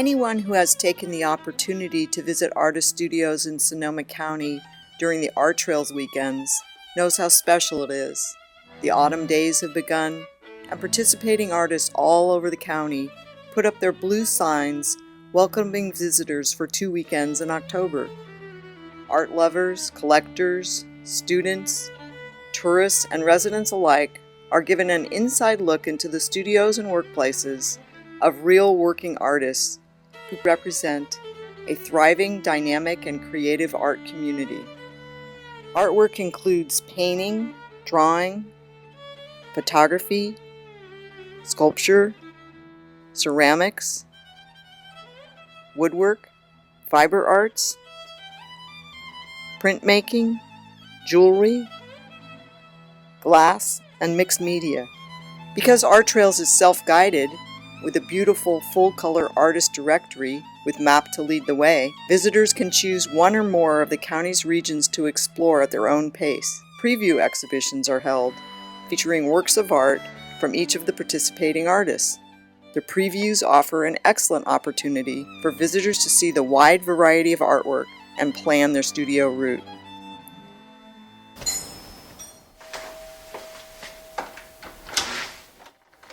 Anyone who has taken the opportunity to visit artist studios in Sonoma County during the ARTrails weekends knows how special it is. The autumn days have begun, and participating artists all over the county put up their blue signs welcoming visitors for 2 weekends in October. Art lovers, collectors, students, tourists, and residents alike are given an inside look into the studios and workplaces of real working artists who represent a thriving, dynamic, and creative art community. Artwork includes painting, drawing, photography, sculpture, ceramics, woodwork, fiber arts, printmaking, jewelry, glass, and mixed media. Because ARTrails is self-guided, with a beautiful full-color artist directory with map to lead the way, visitors can choose one or more of the county's regions to explore at their own pace. Preview exhibitions are held, featuring works of art from each of the participating artists. The previews offer an excellent opportunity for visitors to see the wide variety of artwork and plan their studio route.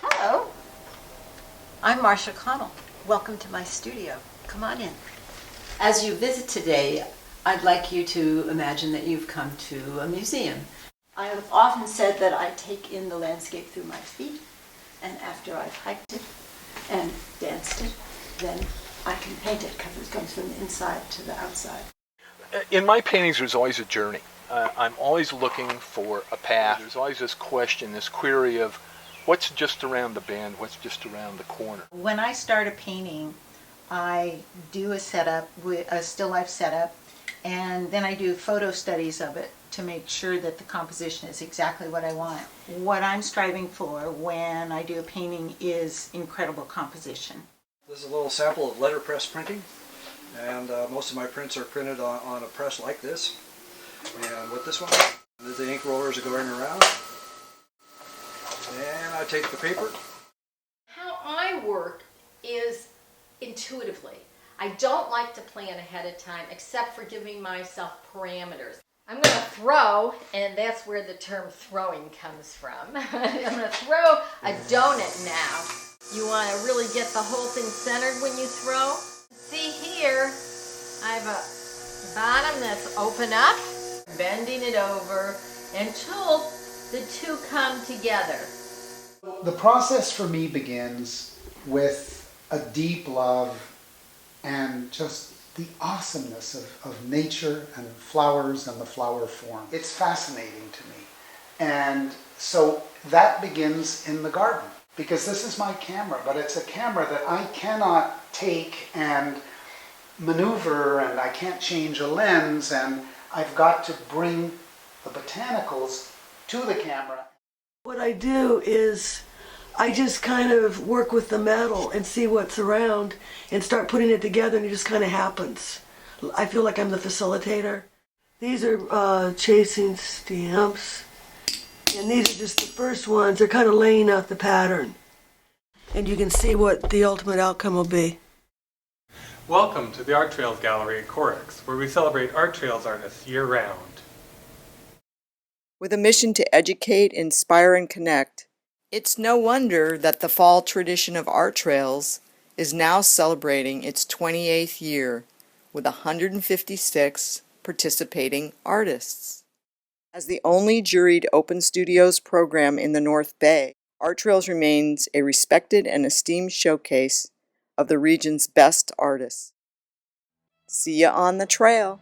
Hello, I'm Marcia Connell. Welcome to my studio. Come on in. As you visit today, I'd like you to imagine that you've come to a museum. I have often said that I take in the landscape through my feet, and after I've hiked it and danced it, then I can paint it because it comes from the inside to the outside. In my paintings, there's always a journey. I'm always looking for a path. There's always this question, this query of what's just around the bend, what's just around the corner. When I start a painting, I do a setup, a still life setup, and then I do photo studies of it to make sure that the composition is exactly what I want. What I'm striving for when I do a painting is incredible composition. This is a little sample of letterpress printing, and most of my prints are printed on a press like this. And with this one, the ink rollers are going around, and I take the paper. How I work is intuitively. I don't like to plan ahead of time except for giving myself parameters. I'm going to throw, and that's where the term throwing comes from. I'm going to throw a donut now. You want to really get the whole thing centered when you throw. See here, I have a bottom that's open up, bending it over until the two come together. The process for me begins with a deep love and just the awesomeness of nature and flowers and the flower form. It's fascinating to me. And so that begins in the garden, because this is my camera, but it's a camera that I cannot take and maneuver, and I can't change a lens, and I've got to bring the botanicals to the camera. What I do is I just kind of work with the metal and see what's around and start putting it together, and it just kind of happens. I feel like I'm the facilitator. These are chasing stamps, and these are just the first ones. They're kind of laying out the pattern, and you can see what the ultimate outcome will be. Welcome to the ARTrails Gallery at Corex, where we celebrate ARTrails artists year-round. With a mission to educate, inspire, and connect, it's no wonder that the fall tradition of ARTrails is now celebrating its 28th year with 156 participating artists. As the only juried open studios program in the North Bay, ARTrails remains a respected and esteemed showcase of the region's best artists. See ya on the trail!